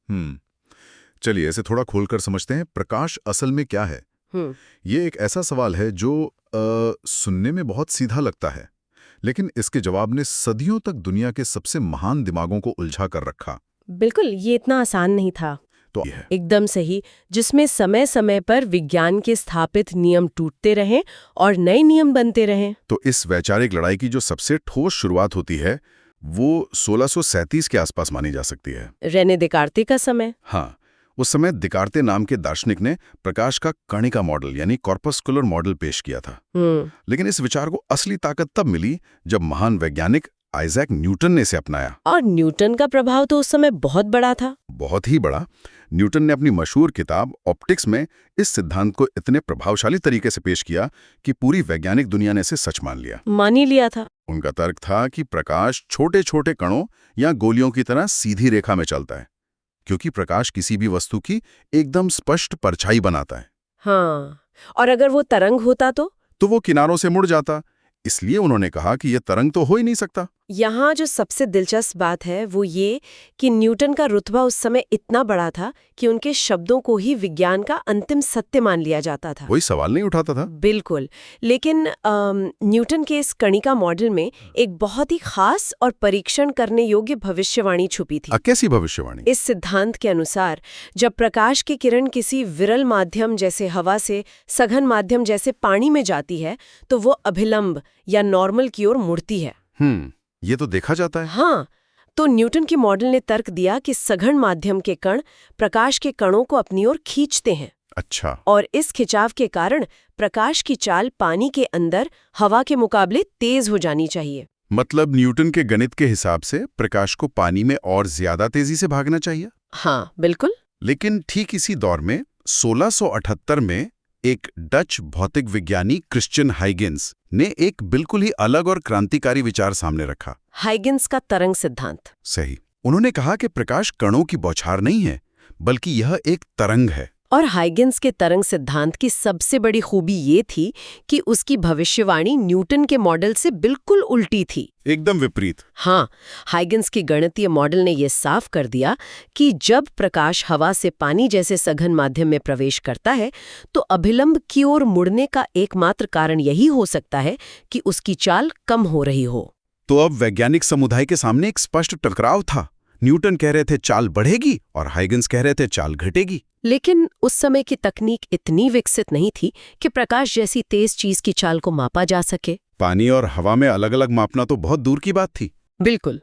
चलिए इसे थोड़ा खोलकर समझते हैं। प्रकाश असल में क्या है? ये एक ऐसा सवाल है जो सुनने में बहुत सीधा लगता है, लेकिन इसके जवाब ने सदियों तक दुनिया के सबसे महान दिमागों को उलझा कर रखा। बिल्कुल, ये इतना आसान नहीं था। तो ये है एकदम सही, जिसमें समय समय पर विज्ञान के स्थापित नियम टूटते रहें और नए नियम बनते रहें। तो इस वैचारिक लड़ाई की जो सबसे ठोस शुरुआत होती है वो 1637 के आसपास मानी जा सकती है। रेने देकार्ते का समय। हाँ, उस समय दिकार्ते नाम के दार्शनिक ने प्रकाश का कणिका मॉडल यानी कॉर्पस्कुलर मॉडल पेश किया था। लेकिन इस विचार को असली ताकत तब मिली जब महान वैज्ञानिक आइजैक न्यूटन ने इसे अपनाया। और न्यूटन का प्रभाव तो उस समय बहुत बड़ा था। बहुत ही बड़ा। न्यूटन ने अपनी मशहूर किताब ऑप्टिक्स में इस सिद्धांत को इतने प्रभावशाली तरीके से पेश किया कि पूरी वैज्ञानिक दुनिया ने इसे सच मान ही लिया था। उनका तर्क था कि प्रकाश छोटे छोटे कणों या गोलियों की तरह सीधी रेखा में चलता है, क्योंकि प्रकाश किसी भी वस्तु की एकदम स्पष्ट परछाई बनाता है। हाँ, और अगर वो तरंग होता तो वो किनारों से मुड़ जाता। इसलिए उन्होंने कहा कि यह तरंग तो हो ही नहीं सकता। यहाँ जो सबसे दिलचस्प बात है वो ये कि न्यूटन का रुतबा उस समय इतना बड़ा था कि उनके शब्दों को ही विज्ञान का अंतिम सत्य मान लिया जाता था। कोई सवाल नहीं उठाता था। बिल्कुल। लेकिन न्यूटन के इस कणिका मॉडल में एक बहुत ही खास और परीक्षण करने योग्य भविष्यवाणी छुपी थी। कैसी भविष्यवाणी? इस सिद्धांत के अनुसार जब प्रकाश की किरण किसी विरल माध्यम जैसे हवा से सघन माध्यम जैसे पानी में जाती है तो वो अभिलंब या नॉर्मल की ओर मुड़ती है। ये तो देखा जाता है। हाँ, तो न्यूटन की मॉडल ने तर्क दिया कि सघन माध्यम के कण प्रकाश के कणों को अपनी ओर खींचते हैं। अच्छा। और इस खिंचाव के कारण प्रकाश की चाल पानी के अंदर हवा के मुकाबले तेज हो जानी चाहिए। मतलब न्यूटन के गणित के हिसाब से प्रकाश को पानी में और ज्यादा तेजी से भागना चाहिए। हाँ, बिल्कुल। लेकिन ठीक इसी दौर में 1678 में एक डच भौतिक विज्ञानी क्रिश्चियन हाइगेंस ने एक बिल्कुल ही अलग और क्रांतिकारी विचार सामने रखा। हाइगेंस का तरंग सिद्धांत। सही। उन्होंने कहा कि प्रकाश कणों की बौछार नहीं है, बल्कि यह एक तरंग है। और हाइगेंस के तरंग सिद्धांत की सबसे बड़ी खूबी ये थी कि उसकी भविष्यवाणी न्यूटन के मॉडल से बिल्कुल उल्टी थी। एकदम विपरीत। हाँ, हाइगेंस के गणितीय मॉडल ने यह साफ कर दिया कि जब प्रकाश हवा से पानी जैसे सघन माध्यम में प्रवेश करता है तो अभिलंब की ओर मुड़ने का एकमात्र कारण यही हो सकता है कि उसकी चाल कम हो रही हो। तो अब वैज्ञानिक समुदाय के सामने एक स्पष्ट टकराव था। न्यूटन कह रहे थे चाल बढ़ेगी और हाइगेंस कह रहे थे चाल घटेगी। लेकिन उस समय की तकनीक इतनी विकसित नहीं थी कि प्रकाश जैसी तेज चीज की चाल को मापा जा सके। पानी और हवा में अलग अलग मापना तो बहुत दूर की बात थी। बिल्कुल।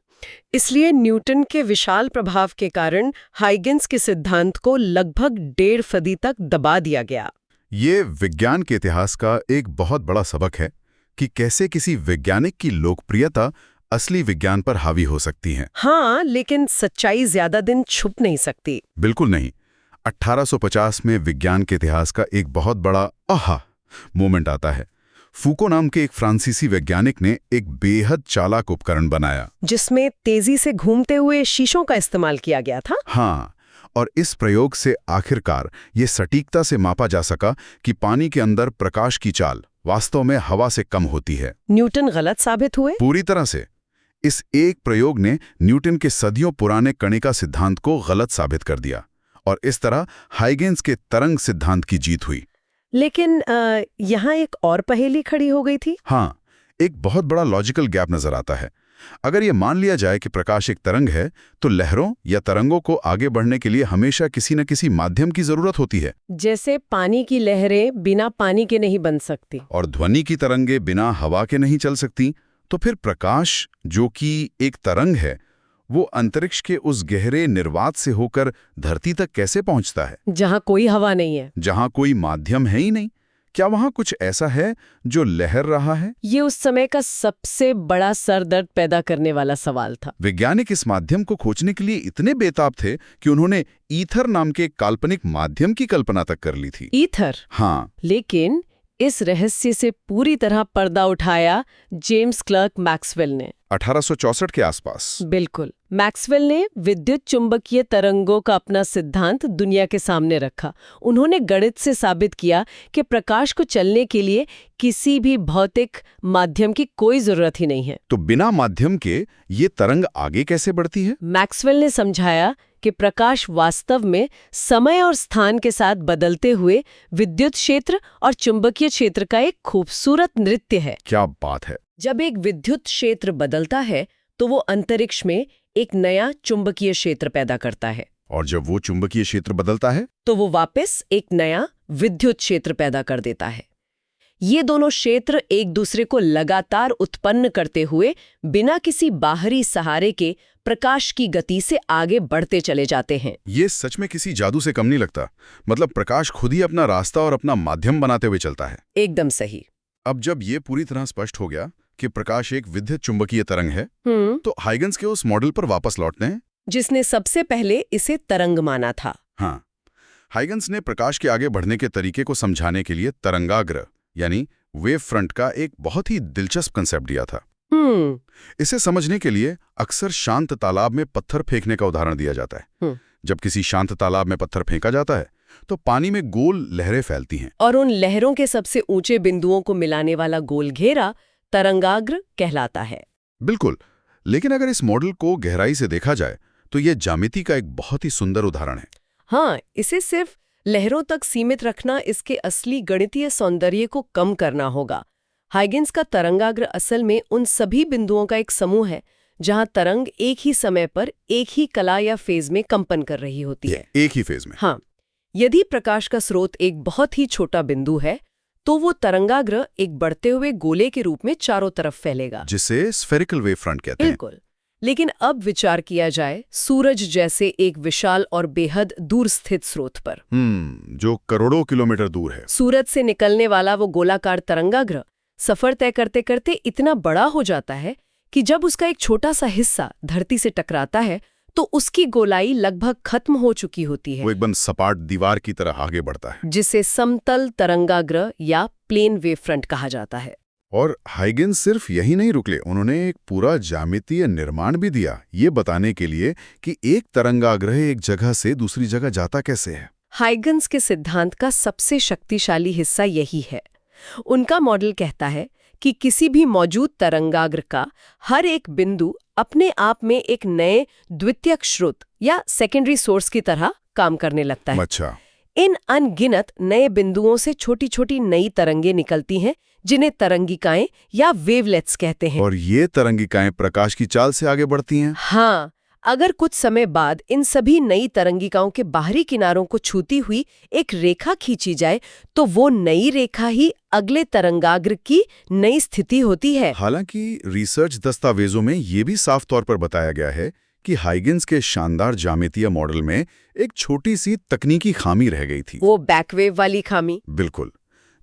इसलिए न्यूटन के विशाल प्रभाव के कारण हाइगेंस के सिद्धांत को लगभग 1.5 सदी तक दबा दिया गया। ये विज्ञान के इतिहास का एक बहुत बड़ा सबक है कि कैसे किसी वैज्ञानिक की लोकप्रियता असली विज्ञान पर हावी हो सकती है। हाँ, लेकिन सच्चाई ज्यादा दिन छुप नहीं सकती। बिल्कुल नहीं। 1850 में विज्ञान के इतिहास का एक बहुत बड़ा आहा मोमेंट आता है। फूको नाम के एक फ्रांसीसी वैज्ञानिक ने एक बेहद चालाक उपकरण बनाया जिसमें तेजी से घूमते हुए शीशों का इस्तेमाल किया गया था। हाँ, और इस प्रयोग से आखिरकार ये सटीकता से मापा जा सका कि पानी के अंदर प्रकाश की चाल वास्तव में हवा से कम होती है। न्यूटन गलत साबित हुए पूरी तरह से। इस एक प्रयोग ने न्यूटन के सदियों पुराने कणिका सिद्धांत को गलत साबित कर दिया और इस तरह हाइगेंस के तरंग सिद्धांत की जीत हुई। लेकिन यहाँ एक और पहेली खड़ी हो गई थी। हाँ, एक बहुत बड़ा लॉजिकल गैप नजर आता है। अगर ये मान लिया जाए कि प्रकाश एक तरंग है तो लहरों या तरंगों को आगे बढ़ने के लिए हमेशा किसी न किसी माध्यम की जरूरत होती है। जैसे पानी की लहरें बिना पानी के नहीं बन सकती और ध्वनि की तरंगे बिना हवा के नहीं चल सकती। तो फिर प्रकाश जो कि एक तरंग है वो अंतरिक्ष के उस गहरे निर्वात से होकर धरती तक कैसे पहुंचता है जहां कोई हवा नहीं है, जहां कोई माध्यम है ही नहीं? क्या वहां कुछ ऐसा है जो लहर रहा है? ये उस समय का सबसे बड़ा सरदर्द पैदा करने वाला सवाल था। वैज्ञानिक इस माध्यम को खोजने के लिए इतने बेताब थे कि उन्होंने ईथर नाम के एक काल्पनिक माध्यम की कल्पना तक कर ली थी। ईथर? हाँ। लेकिन इस रहस्य से पूरी तरह पर्दा उठाया जेम्स क्लर्क मैक्सवेल ने 1864 के आसपास। बिल्कुल। मैक्सवेल ने विद्युत चुंबकीय तरंगों का अपना सिद्धांत दुनिया के सामने रखा। उन्होंने गणित से साबित किया कि प्रकाश को चलने के लिए किसी भी भौतिक माध्यम की कोई जरूरत ही नहीं है। तो बिना माध्यम के ये तरंग आगे कैसे बढ़ती है? मैक्सवेल ने समझाया कि प्रकाश वास्तव में समय और स्थान के साथ बदलते हुए विद्युत क्षेत्र और चुंबकीय क्षेत्र का एक खूबसूरत नृत्य है। क्या बात है। जब एक विद्युत क्षेत्र बदलता है तो वो अंतरिक्ष में एक नया चुंबकीय क्षेत्र पैदा करता है, और जब वो चुंबकीय क्षेत्र बदलता है तो वो वापस एक नया विद्युत क्षेत्र पैदा कर देता है। ये दोनों क्षेत्र एक दूसरे को लगातार उत्पन्न करते हुए बिना किसी बाहरी सहारे के प्रकाश की गति से आगे बढ़ते चले जाते हैं। ये सच में किसी जादू से कम नहीं लगता। मतलब प्रकाश खुद ही अपना रास्ता और अपना माध्यम बनाते हुए चलता है। एकदम सही। अब जब ये पूरी तरह स्पष्ट हो गया कि प्रकाश एक विद्युत चुंबकीय तरंग है, तो हाइगन्स के उस मॉडल पर वापस लौटते हैं जिसने सबसे पहले इसे तरंग माना था। हाँ, हाइगन्स ने प्रकाश के आगे बढ़ने के तरीके को समझाने के लिए तरंगाग्र यानी वेव फ्रंट का एक बहुत ही दिलचस्प कंसेप्ट दिया था। इसे समझने के लिए अक्सर शांत तालाब में पत्थर फेंकने का उदाहरण दिया जाता है। जब किसी शांत तालाब में पत्थर फेंका जाता है तो पानी में गोल लहरें फैलती हैं, और उन लहरों के सबसे ऊंचे बिंदुओं को मिलाने वाला गोल घेरा तरंगाग्र कहलाता है। बिल्कुल। लेकिन अगर इस मॉडल को गहराई से देखा जाए तो यह ज्यामिति का एक बहुत ही सुंदर उदाहरण है। हाँ, इसे सिर्फ लहरों तक सीमित रखना इसके असली गणितीय सौंदर्य को कम करना होगा। हाइगन्स का तरंगाग्र असल में उन सभी बिंदुओं का एक समूह है जहां तरंग एक ही समय पर एक ही कला या फेज में कंपन कर रही होती है। एक ही फेज में। हाँ, यदि प्रकाश का स्रोत एक बहुत ही छोटा बिंदु है तो वो तरंगाग्र एक बढ़ते हुए गोले के रूप में चारों तरफ फैलेगा, जिसे स्फेरिकल वेव फ्रंट कहते हैं। बिल्कुल। लेकिन अब विचार किया जाए सूरज जैसे एक विशाल और बेहद दूर स्थित स्रोत पर, जो करोड़ों किलोमीटर दूर है। सूरज से निकलने वाला वो गोलाकार तरंगाग्र सफर तय करते करते इतना बड़ा हो जाता है कि जब उसका एक छोटा सा हिस्सा धरती से टकराता है तो उसकी गोलाई लगभग खत्म हो चुकी होती है। वो एकदम सपाट दीवार की तरह आगे बढ़ता है, जिसे समतल तरंगाग्र या प्लेन वेव फ्रंट कहा जाता है। और हाइगन्स सिर्फ यही नहीं रुकले, उन्होंने एक पूरा ज्यामितीय निर्माण भी दिया ये बताने के लिए कि एक तरंगाग्र एक जगह से दूसरी जगह जाता कैसे है। हाइगन्स के सिद्धांत का सबसे शक्तिशाली हिस्सा यही है। उनका मॉडल कहता है कि किसी भी मौजूद तरंगाग्र का हर एक बिंदु अपने आप में एक नए द्वितीयक स्रोत या सेकेंडरी सोर्स की तरह काम करने लगता है। अच्छा। इन अनगिनत नए बिंदुओं से छोटी छोटी नई तरंगें निकलती हैं जिन्हें तरंगिकाएं या वेवलेट्स कहते हैं। और ये तरंगिकाएं प्रकाश की चाल से आगे बढ़ती हैं। हाँ, अगर कुछ समय बाद इन सभी नई तरंगिकाओं के बाहरी किनारों को छूती हुई एक रेखा खींची जाए तो वो नई रेखा ही अगले तरंगाग्र की नई स्थिति होती है। हालांकि रिसर्च दस्तावेजों में ये भी साफ तौर पर बताया गया है कि हाइगन्स के शानदार ज्यामितीय मॉडल में एक छोटी सी तकनीकी खामी रह गई थी। वो बैकवेव वाली खामी। बिल्कुल।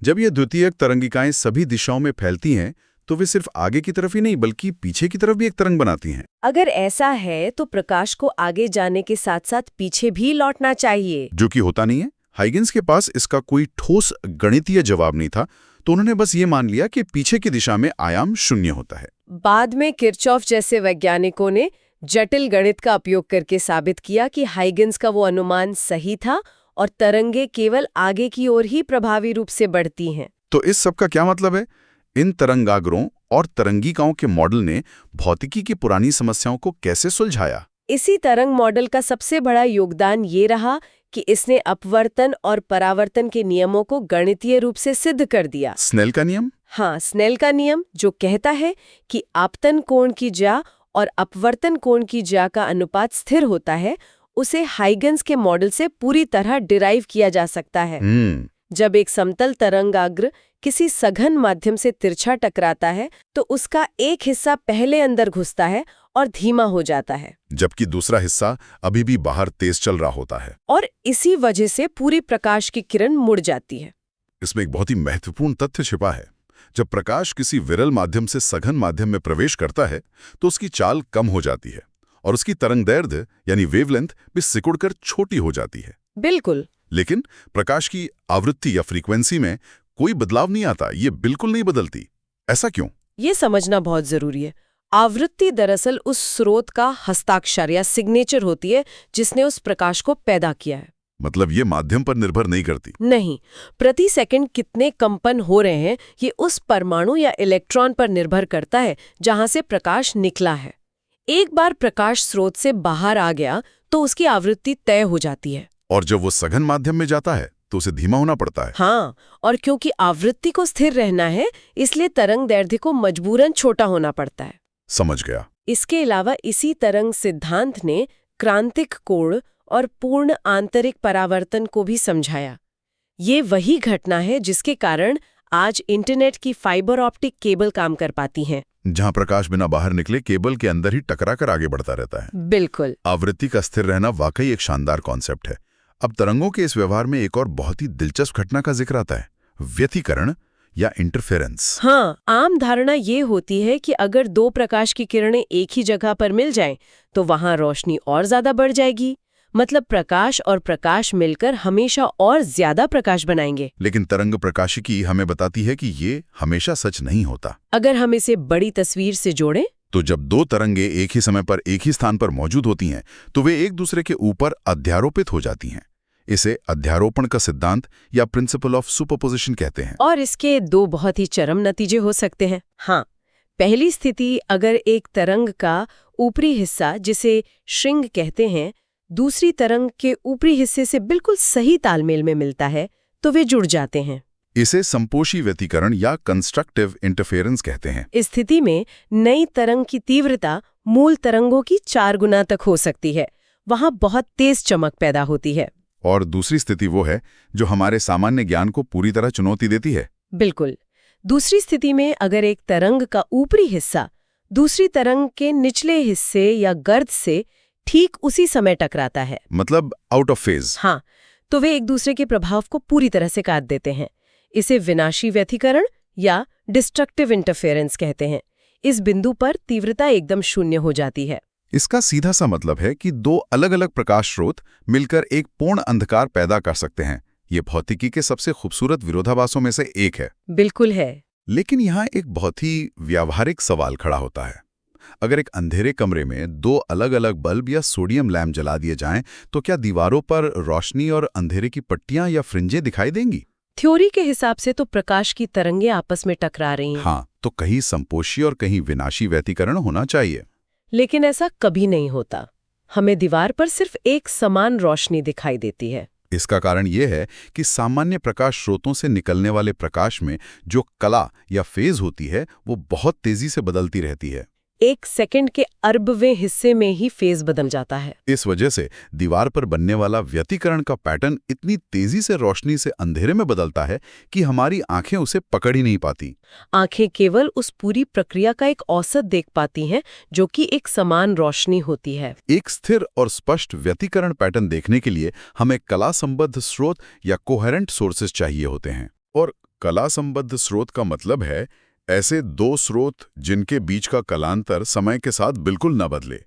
जब ये द्वितीयक तरंगिकाएं सभी दिशाओं में फैलती हैं तो वे सिर्फ आगे की तरफ ही नहीं बल्कि पीछे की तरफ भी एक तरंग बनाती हैं। अगर ऐसा है तो प्रकाश को आगे जाने के साथ साथ पीछे भी लौटना चाहिए, जो कि होता नहीं है। हाइगन्स के पास इसका कोई ठोस गणितीय जवाब नहीं था, तो उन्होंने बस ये मान लिया कि पीछे की दिशा में आयाम शून्य होता है। बाद में किरचॉफ जैसे वैज्ञानिकों ने जटिल गणित का उपयोग करके साबित किया कि हाइगन्स का वो अनुमान सही था और तरंगे केवल आगे की ओर ही प्रभावी रूप से बढ़ती हैं। तो इस सब का क्या मतलब है? इन तरंगाग्रों और तरंगिकाओं के मॉडल ने भौतिकी की पुरानी समस्याओं को कैसे सुलझाया? इसी तरंग मॉडल का सबसे बड़ा योगदान ये रहा कि इसने अपवर्तन और परावर्तन के नियमों को गणितीय रूप से सिद्ध कर दिया। स्नेल का नियम? हाँ, स्नेल का नियम जो कहता है कि आपतन कोण की ज्या और अपवर्तन कोण की ज्या का अनुपात स्थिर होता है, उसे हाइगन्स के मॉडल से पूरी तरह डिराइव किया जा सकता है। जब एक समतल तरंगाग्र किसी सघन माध्यम से तिरछा टकराता है तो उसका एक हिस्सा पहले अंदर घुसता है और धीमा हो जाता है, जबकि दूसरा हिस्सा अभी भी बाहर तेज चल रहा होता है। और इसी वजह से पूरी प्रकाश की किरण मुड़ जाती है। इसमें एक बहुत ही महत्वपूर्ण तथ्य छिपा है। जब प्रकाश किसी विरल माध्यम से सघन माध्यम में प्रवेश करता है तो उसकी चाल कम हो जाती है और उसकी तरंगदैर्घ्य यानी वेवलेंथ भी सिकुड़कर छोटी हो जाती है। बिल्कुल। लेकिन प्रकाश की आवृत्ति या फ्रीक्वेंसी में कोई बदलाव नहीं आता, ये बिल्कुल नहीं बदलती। ऐसा क्यों? ये समझना बहुत जरूरी है। आवृत्ति दरअसल उस स्रोत का हस्ताक्षर या सिग्नेचर होती है जिसने उस प्रकाश को पैदा किया है। मतलब ये माध्यम पर निर्भर नहीं करती? नहीं, प्रति सेकंड कितने कंपन हो रहे हैं ये उस परमाणु या इलेक्ट्रॉन पर निर्भर करता है जहां से प्रकाश निकला है। एक बार प्रकाश स्रोत से बाहर आ गया तो उसकी आवृत्ति तय हो जाती है। और जब वो सघन माध्यम में जाता है तो उसे धीमा होना पड़ता है। हाँ, और क्योंकि आवृत्ति को स्थिर रहना है, इसलिए तरंग दैर्ध्य को मजबूरन छोटा होना पड़ता है। समझ गया। इसके अलावा इसी तरंग सिद्धांत ने क्रांतिक कोण और पूर्ण आंतरिक परावर्तन को भी समझाया। ये वही घटना है जिसके कारण आज इंटरनेट की फाइबर ऑप्टिक केबल काम कर पाती हैं। जहां प्रकाश बिना बाहर निकले केबल के अंदर ही टकरा कर आगे बढ़ता रहता है। बिल्कुल। आवृत्ति का स्थिर रहना वाकई एक शानदार कॉन्सेप्ट है। अब तरंगों के इस व्यवहार में एक और बहुत ही दिलचस्प घटना का जिक्र आता है, व्यतिकरण या इंटरफेरेंस। हाँ, आम धारणा ये होती है कि अगर दो प्रकाश की किरणें एक ही जगह पर मिल जाएं, तो वहां रोशनी और ज्यादा बढ़ जाएगी। मतलब प्रकाश और प्रकाश मिलकर हमेशा और ज्यादा प्रकाश बनाएंगे। लेकिन तरंग प्रकाशिकी हमें बताती है कि ये हमेशा सच नहीं होता। अगर हम इसे बड़ी तस्वीर से जोड़ें, तो जब दो तरंगे एक ही समय पर एक ही स्थान पर मौजूद होती हैं, तो वे एक दूसरे के ऊपर अध्यारोपित हो जाती हैं। इसे अध्यारोपण का सिद्धांत या प्रिंसिपल ऑफ सुपरपोजिशन कहते हैं। और इसके दो बहुत ही चरम नतीजे हो सकते हैं। हाँ, पहली स्थिति, अगर एक तरंग का ऊपरी हिस्सा, जिसे श्रृंग कहते हैं, दूसरी तरंग के ऊपरी हिस्से से बिल्कुल सही तालमेल में मिलता है, तो वे जुड़ जाते हैं। इसे संपोषी व्यतिकरण या कंस्ट्रक्टिव इंटरफेरेंस कहते हैं। इस स्थिति में नई तरंग की तीव्रता मूल तरंगों की 4 गुना तक हो सकती है। वहां बहुत तेज चमक पैदा होती है। और दूसरी स्थिति वो है जो हमारे सामान्य ज्ञान को पूरी तरह चुनौती देती है। बिल्कुल। दूसरी स्थिति में अगर एक तरंग का ऊपरी हिस्सा दूसरी तरंग के निचले हिस्से या गर्त से ठीक उसी समय टकराता है, मतलब आउट ऑफ फेज, हाँ, तो वे एक दूसरे के प्रभाव को पूरी तरह से काट देते हैं। इसे विनाशी व्यतिकरण या डिस्ट्रक्टिव इंटरफेरेंस कहते हैं। इस बिंदु पर तीव्रता एकदम शून्य हो जाती है। इसका सीधा सा मतलब है कि दो अलग अलग प्रकाश स्रोत मिलकर एक पूर्ण अंधकार पैदा कर सकते हैं। ये भौतिकी के सबसे खूबसूरत विरोधाभासों में से एक है। बिल्कुल है। लेकिन यहाँ एक बहुत ही व्यावहारिक सवाल खड़ा होता है। अगर एक अंधेरे कमरे में दो अलग अलग बल्ब या सोडियम लैंप जला दिए जाएं, तो क्या दीवारों पर रोशनी और अंधेरे की पट्टियां या फ्रिंजें दिखाई देंगी? थ्योरी के हिसाब से तो प्रकाश की तरंगें आपस में टकरा रही हैं। हाँ, तो कहीं संपोषी और कहीं विनाशी व्यतिकरण होना चाहिए। लेकिन ऐसा कभी नहीं होता। हमें दीवार पर सिर्फ एक समान रोशनी दिखाई देती है। इसका कारण यह है कि सामान्य प्रकाश स्रोतों से निकलने वाले प्रकाश में जो कला या फेज होती है, वो बहुत तेजी से बदलती रहती है। 1 सेकंड के अरबवें हिस्से में ही फेज बदल जाता है। इस वजह से दीवार पर बनने वाला व्यतिकरण का पैटर्न इतनी तेजी से रोशनी से अंधेरे में बदलता है कि हमारी आंखें उसे पकड़ ही नहीं पाती। आंखें केवल उस पूरी प्रक्रिया का एक औसत देख पाती हैं, जो कि एक समान रोशनी होती है। एक स्थिर और स्पष्ट व्यतिकरण पैटर्न देखने के लिए हमें कला संबद्ध स्रोत या कोहेरेंट सोर्सेज चाहिए होते हैं। और कला संबद्ध स्रोत का मतलब है ऐसे दो स्रोत जिनके बीच का कलांतर समय के साथ बिल्कुल न बदले,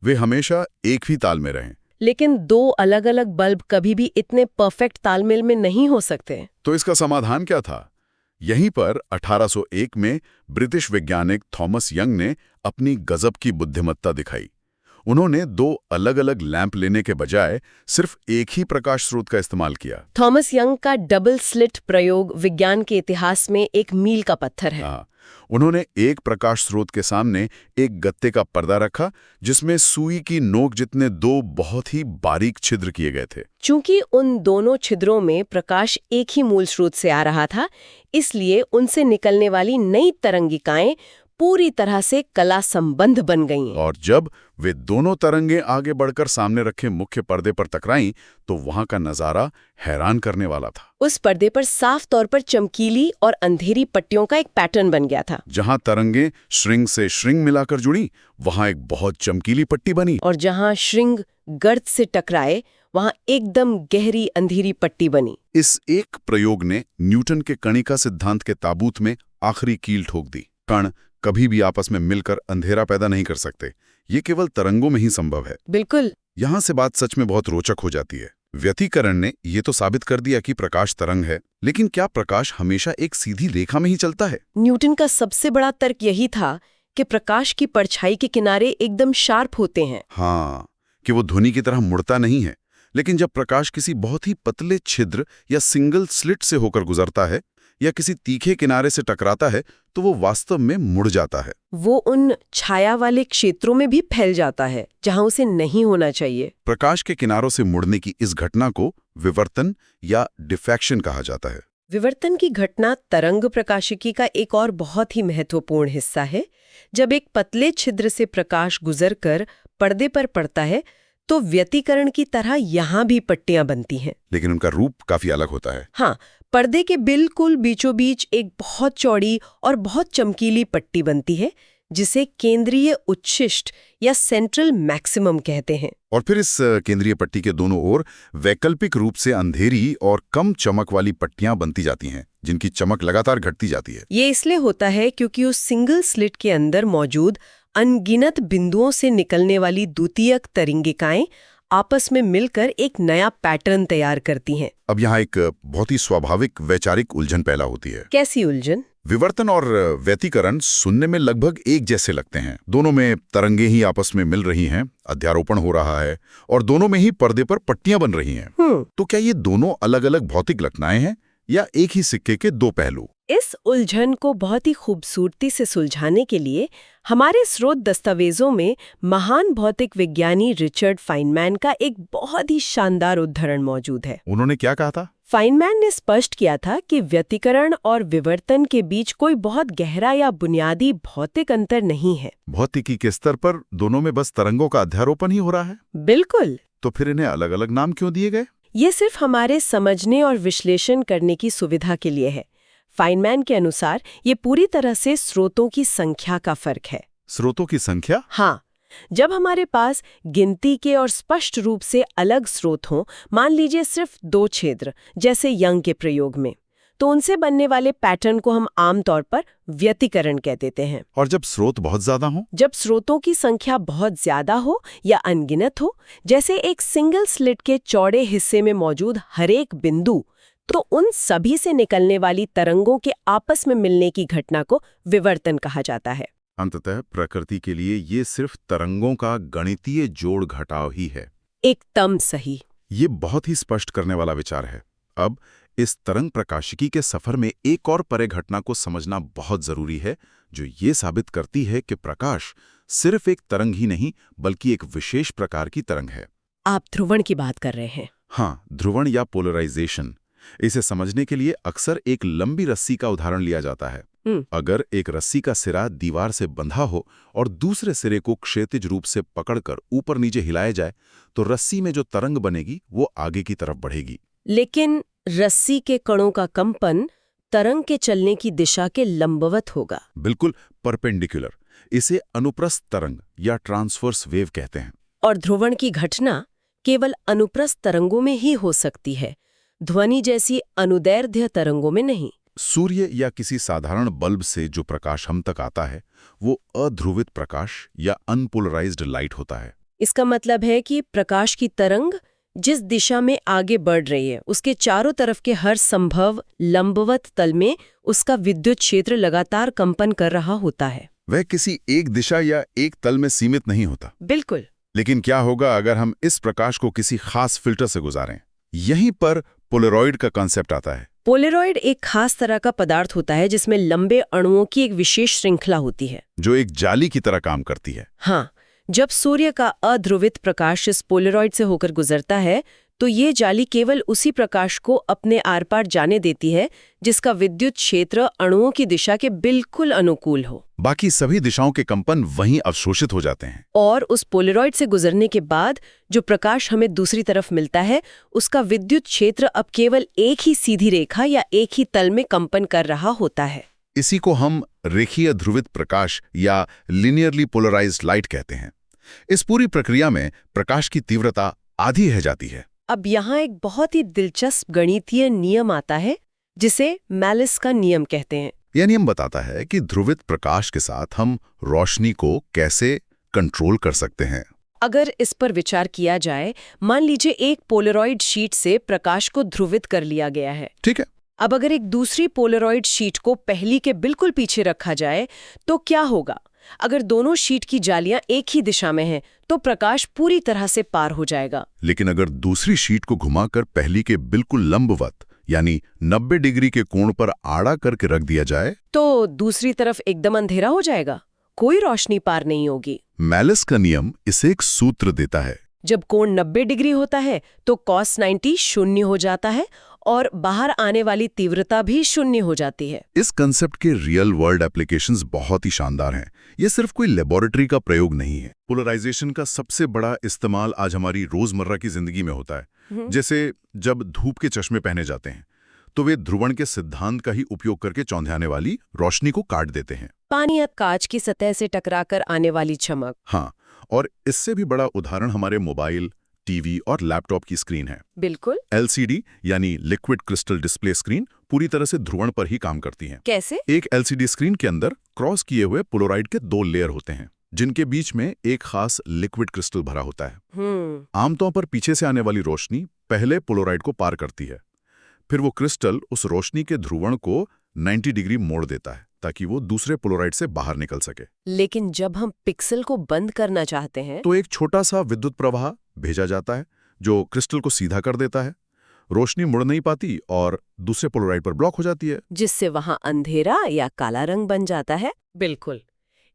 वे हमेशा एक ही ताल में रहें। लेकिन दो अलग अलग बल्ब कभी भी इतने परफेक्ट तालमेल में नहीं हो सकते। तो इसका समाधान क्या था? यहीं पर 1801 में ब्रिटिश वैज्ञानिक थॉमस यंग ने अपनी गजब की बुद्धिमत्ता दिखाई। उन्होंने दो अलग अलग लैंप लेने के बजाय सिर्फ एक ही प्रकाश स्रोत का इस्तेमाल किया। थॉमस यंग का डबल स्लिट प्रयोग विज्ञान के इतिहास में एक मील का पत्थर है। हाँ, उन्होंने एक प्रकाश स्रोत के सामने एक गत्ते का पर्दा रखा जिसमें सुई की नोक जितने दो बहुत ही बारीक छिद्र किए गए थे। चूंकि उन दोनों छिद्रों में प्रकाश एक ही मूल स्रोत से आ रहा था, इसलिए उनसे निकलने वाली नई तरंगिकाएं पूरी तरह से कला संबंध बन गईं। और जब वे दोनों तरंगें आगे बढ़कर सामने रखे मुख्य पर्दे पर टकराईं, तो वहां का नजारा हैरान करने वाला था। उस पर्दे पर साफ तौर पर चमकीली और अंधेरी पट्टियों का एक पैटर्न बन गया था। जहां तरंगें श्रृंग से श्रृंग मिलाकर जुड़ी, वहां एक बहुत चमकीली पट्टी बनी। और जहां श्रृंग गर्त से टकराए, वहां एकदम गहरी अंधेरी पट्टी बनी। इस एक प्रयोग ने न्यूटन के कणिका सिद्धांत के ताबूत में आखिरी कील ठोक दी। कण कभी भी आपस में मिलकर अंधेरा पैदा नहीं कर सकते, ये केवल तरंगों में ही संभव है। बिल्कुल। यहां से बात सच में बहुत रोचक हो जाती है। व्यतिकरण ने ये तो साबित कर दिया कि प्रकाश तरंग है, लेकिन क्या प्रकाश हमेशा एक सीधी रेखा में ही चलता है? न्यूटन का सबसे बड़ा तर्क यही था कि प्रकाश की परछाई के किनारे एकदम शार्प होते हैं। हाँ, कि वो ध्वनि की तरह मुड़ता नहीं है। लेकिन जब प्रकाश किसी बहुत ही पतले छिद्र या सिंगल स्लिट से होकर गुजरता है, या किसी तीखे किनारे से टकराता है तो वो वास्तव में मुड़ जाता है। वो उन छाया वाले क्षेत्रों में भी फैल जाता है जहां उसे नहीं होना चाहिए। प्रकाश के किनारों से मुड़ने की इस घटना को विवर्तन या डिफ्रैक्शन कहा जाता है। विवर्तन की घटना तरंग प्रकाशिकी का एक और बहुत ही महत्वपूर्ण हिस्सा है। जब एक पतले छिद्र से प्रकाश गुजरकर पर्दे पर पड़ता है तो व्यतिकरण की तरह यहाँ भी पट्टियां बनती हैं। लेकिन उनका रूप काफी अलग होता है। हाँ, पर्दे के बिल्कुल बीचों बीच एक बहुत चौड़ी और बहुत चमकीली पट्टी बनती है जिसे केंद्रीय उच्छिष्ट या सेंट्रल मैक्सिमम कहते हैं। और फिर इस केंद्रीय पट्टी के दोनों ओर वैकल्पिक रूप से अंधेरी और कम चमक वाली पट्टियां बनती जाती हैं, जिनकी चमक लगातार घटती जाती है। ये इसलिए होता है क्योंकि उस सिंगल स्लिट के अंदर मौजूद अनगिनत बिंदुओं से निकलने वाली द्वितीयक तरंगिकाएं आपस में मिलकर एक नया पैटर्न तैयार करती हैं। अब यहाँ एक बहुत ही स्वाभाविक वैचारिक उलझन पैदा होती है। कैसी उलझन? विवर्तन और व्यतिकरण सुनने में लगभग एक जैसे लगते हैं। दोनों में तरंगे ही आपस में मिल रही हैं, अध्यारोपण हो रहा है और दोनों में ही पर्दे पर पट्टियां बन रही हैं। तो क्या ये दोनों अलग अलग भौतिक घटनाएं हैं या एक ही सिक्के के दो पहलू? इस उलझन को बहुत ही खूबसूरती से सुलझाने के लिए हमारे स्रोत दस्तावेजों में महान भौतिक विज्ञानी रिचर्ड फाइनमैन का एक बहुत ही शानदार उदाहरण मौजूद है। उन्होंने क्या कहा था? फाइनमैन ने स्पष्ट किया था कि व्यतिकरण और विवर्तन के बीच कोई बहुत गहरा या बुनियादी भौतिक अंतर नहीं है। भौतिकी के स्तर पर दोनों में बस तरंगों का अध्यारोपण ही हो रहा है। बिल्कुल। तो फिर इन्हें अलग अलग नाम क्यों दिए गए? ये सिर्फ हमारे समझने और विश्लेषण करने की सुविधा के लिए है। फाइनमैन के अनुसार ये पूरी तरह से स्रोतों की संख्या का फर्क है। स्रोतों की संख्या? हाँ, जब हमारे पास गिनती के और स्पष्ट रूप से अलग स्रोत हों, मान लीजिए सिर्फ 2 छिद्र जैसे यंग के प्रयोग में, तो उनसे बनने वाले पैटर्न को हम आमतौर पर व्यतिकरण कह देते हैं। और जब स्रोत बहुत ज्यादा हो? जब स्रोतों की संख्या बहुत ज्यादा हो या अनगिनत हो, जैसे एक सिंगल स्लिट के चौड़े हिस्से में मौजूद हर एक बिंदु, तो उन सभी से निकलने वाली तरंगों के आपस में मिलने की घटना को विवर्तन कहा जाता है। अंततः प्रकृति के लिए ये सिर्फ तरंगों का गणितीय जोड़ घटाव ही है। एकदम सही। ये बहुत ही स्पष्ट करने वाला विचार है। अब इस तरंग प्रकाशिकी के सफर में एक और परे घटना को समझना बहुत जरूरी है, जो ये साबित करती है कि प्रकाश सिर्फ एक तरंग ही नहीं बल्कि एक विशेष प्रकार की तरंग है। आप ध्रुवण की बात कर रहे हैं? हाँ, ध्रुवण या पोलराइजेशन। इसे समझने के लिए अक्सर एक लंबी रस्सी का उदाहरण लिया जाता है। अगर एक रस्सी का सिरा दीवार से बंधा हो और दूसरे सिरे को क्षैतिज रूप से पकड़कर ऊपर नीचे हिलाया जाए, तो रस्सी में जो तरंग बनेगी वो आगे की तरफ बढ़ेगी। लेकिन रस्सी के कणों का कंपन तरंग के चलने की दिशा के लंबवत होगा। बिल्कुल परपेंडिकुलर। इसे अनुप्रस्थ तरंग या ट्रांसवर्स वेव कहते हैं। और ध्रुवण की घटना केवल अनुप्रस्थ तरंगों में ही हो सकती है, ध्वनि जैसी अनुदैर्ध्य तरंगों में नहीं। सूर्य या किसी साधारण बल्ब से जो प्रकाश हम तक आता है वो अध्रुवित प्रकाश या अनपोलराइज्ड लाइट होता है। इसका मतलब है कि प्रकाश की तरंग जिस दिशा में आगे बढ़ रही है उसके चारों तरफ के हर संभव लंबवत तल में उसका विद्युत क्षेत्र लगातार कंपन कर रहा होता है। वह किसी एक दिशा या एक तल में सीमित नहीं होता। बिल्कुल। लेकिन क्या होगा अगर हम इस प्रकाश को किसी खास फिल्टर से गुजारें? यहीं पर पोलरॉइड का कॉन्सेप्ट आता है। पोलरॉइड एक खास तरह का पदार्थ होता है जिसमें लंबे अणुओं की एक विशेष श्रृंखला होती है, जो एक जाली की तरह काम करती है। हाँ, जब सूर्य का अध्रुवित प्रकाश इस पोलरॉइड से होकर गुजरता है तो ये जाली केवल उसी प्रकाश को अपने आर पार जाने देती है जिसका विद्युत क्षेत्र अणुओं की दिशा के बिल्कुल अनुकूल हो। बाकी सभी दिशाओं के कंपन वहीं अवशोषित हो जाते हैं। और उस पोलरॉइड से गुजरने के बाद जो प्रकाश हमें दूसरी तरफ मिलता है उसका विद्युत क्षेत्र अब केवल एक ही सीधी रेखा या एक ही तल में कंपन कर रहा होता है। इसी को हम रेखीय ध्रुवित प्रकाश या लिनियरली पोलराइज्ड लाइट कहते हैं। इस पूरी प्रक्रिया में प्रकाश की तीव्रता आधी रह जाती है। अब यहाँ एक बहुत ही दिलचस्प गणितीय नियम आता है जिसे मैलिस का नियम कहते हैं। यह नियम बताता है कि ध्रुवित प्रकाश के साथ हम रोशनी को कैसे कंट्रोल कर सकते हैं। अगर इस पर विचार किया जाए, मान लीजिए एक पोलरॉइड शीट से प्रकाश को ध्रुवित कर लिया गया है। ठीक है। अब अगर एक दूसरी पोलरॉइड शीट को पहली के बिल्कुल पीछे रखा जाए तो क्या होगा? अगर दोनों शीट की जालियां एक ही दिशा में हैं, तो प्रकाश पूरी तरह से पार हो जाएगा। लेकिन अगर दूसरी शीट को घुमाकर पहली के बिल्कुल लंबवत यानी 90 डिग्री के कोण पर आड़ा करके रख दिया जाए तो दूसरी तरफ एकदम अंधेरा हो जाएगा, कोई रोशनी पार नहीं होगी। मैलिस का नियम इसे एक सूत्र देता है। जब कोण 90 डिग्री होता है तो cos 90 शून्य हो जाता है और बाहर आने वाली तीव्रता भी शून्य हो जाती है। इस कंसेप्ट के रियल वर्ल्ड एप्लीकेशंस बहुत ही शानदार हैं। ये सिर्फ कोई लेबोरेटरी का प्रयोग नहीं है। पोलराइजेशन का सबसे बड़ा इस्तेमाल आज हमारी रोजमर्रा की जिंदगी में होता है। जैसे जब धूप के चश्मे पहने जाते हैं तो वे ध्रुवण के सिद्धांत का ही उपयोग करके चौंधियाने वाली रोशनी को काट देते हैं। पानी या कांच की सतह से टकराकर आने वाली चमक। हाँ, और इससे भी बड़ा उदाहरण हमारे मोबाइल, टीवी और लैपटॉप की स्क्रीन है। बिल्कुल। LCD यानी लिक्विड क्रिस्टल डिस्प्ले स्क्रीन पूरी तरह से ध्रुवण पर ही काम करती हैं। कैसे? एक LCD स्क्रीन के अंदर क्रॉस किए हुए पोलराइड के 2 लेयर होते हैं, जिनके बीच में एक खास लिक्विड क्रिस्टल भरा होता है। आमतौर पर पीछे से आने वाली रोशनी पहले पोलराइड को पार करती है, फिर वो क्रिस्टल उस रोशनी के ध्रुवण को 90 डिग्री मोड़ देता है ताकि वो दूसरे पोलराइड से बाहर निकल सके। लेकिन जब हम पिक्सल को बंद करना चाहते हैं तो एक छोटा सा विद्युत प्रवाह भेजा जाता है जो क्रिस्टल को सीधा कर देता है। रोशनी मुड़ नहीं पाती और दूसरे पोलराइड पर ब्लॉक हो जाती है, जिससे वहां अंधेरा या काला रंग बन जाता है। बिल्कुल।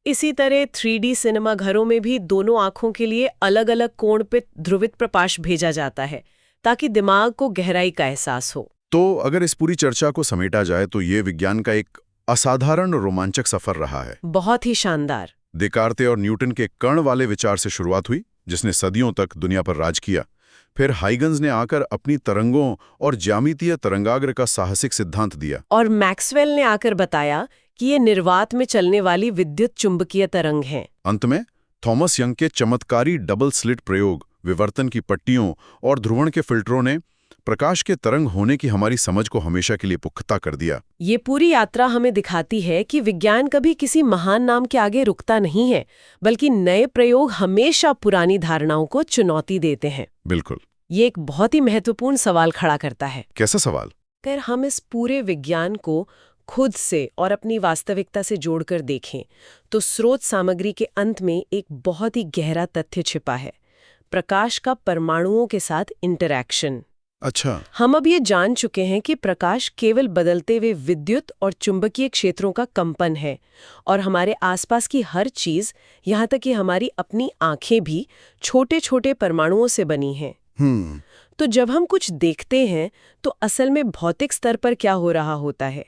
इसी तरह 3D सिनेमा घरों में भी दोनों आंखों के लिए अलग अलग कोण पे ध्रुवित प्रकाश भेजा जाता है ताकि दिमाग को गहराई का एहसास हो। तो अगर इस पूरी चर्चा को समेटा जाए तो ये विज्ञान का एक असाधारण रोमांचक सफर रहा है। बहुत ही शानदार। देकार्ते और न्यूटन के कण वाले विचार से शुरुआत हुई, जिसने सदियों तक दुनिया पर राज किया। फिर हाइगन्स ने आकर अपनी तरंगों और ज्यामितीय तरंगाग्र का साहसिक सिद्धांत दिया। और मैक्सवेल ने आकर बताया कि ये निर्वात में चलने वाली विद्युत चुंबकीय तरंग हैं। अंत में थॉमस यंग के चमत्कारी डबल स्लिट प्रयोग, विवर्तन की पट्टियों और ध्रुवण के फिल्टरों ने प्रकाश के तरंग होने की हमारी समझ को हमेशा के लिए पुख्ता कर दिया। ये पूरी यात्रा हमें दिखाती है कि विज्ञान कभी किसी महान नाम के आगे रुकता नहीं है, बल्कि नए प्रयोग हमेशा पुरानी धारणाओं को चुनौती देते हैं। बिल्कुल। ये एक बहुत ही महत्वपूर्ण सवाल खड़ा करता है। कैसा सवाल? अगर हम इस पूरे विज्ञान को खुद से और अपनी वास्तविकता से जोड़कर देखें तो स्रोत सामग्री के अंत में एक बहुत ही गहरा तथ्य छिपा है, प्रकाश का परमाणुओं के साथ इंटरैक्शन। अच्छा। हम अब ये जान चुके हैं कि प्रकाश केवल बदलते हुए विद्युत और चुंबकीय क्षेत्रों का कंपन है और हमारे आसपास की हर चीज, यहाँ तक कि हमारी अपनी आंखें भी छोटे छोटे परमाणुओं से बनी हैं। तो जब हम कुछ देखते हैं तो असल में भौतिक स्तर पर क्या हो रहा होता है?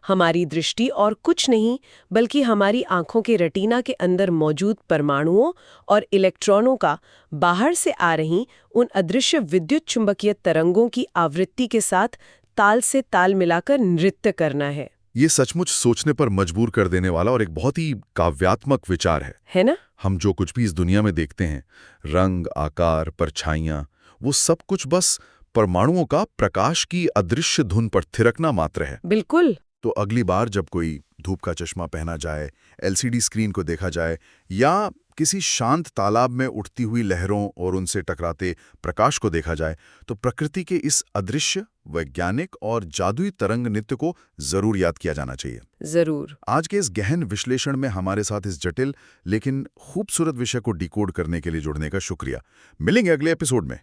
हमारी दृष्टि और कुछ नहीं बल्कि हमारी आंखों के रेटिना के अंदर मौजूद परमाणुओं और इलेक्ट्रॉनों का बाहर से आ रही उन अदृश्य विद्युत चुंबकीय तरंगों की आवृत्ति के साथ ताल से ताल मिलाकर नृत्य करना है। ये सचमुच सोचने पर मजबूर कर देने वाला और एक बहुत ही काव्यात्मक विचार है ना? हम जो कुछ भी इस दुनिया में देखते हैं, रंग, आकार, परछाइयां, वो सब कुछ बस परमाणुओं का प्रकाश की अदृश्य धुन पर थिरकना मात्र है। बिल्कुल। तो अगली बार जब कोई धूप का चश्मा पहना जाए, LCD स्क्रीन को देखा जाए या किसी शांत तालाब में उठती हुई लहरों और उनसे टकराते प्रकाश को देखा जाए, तो प्रकृति के इस अदृश्य, वैज्ञानिक और जादुई तरंग नृत्य को जरूर याद किया जाना चाहिए। जरूर। आज के इस गहन विश्लेषण में हमारे साथ इस जटिल लेकिन खूबसूरत विषय को डिकोड करने के लिए जुड़ने का शुक्रिया। मिलेंगे अगले एपिसोड में।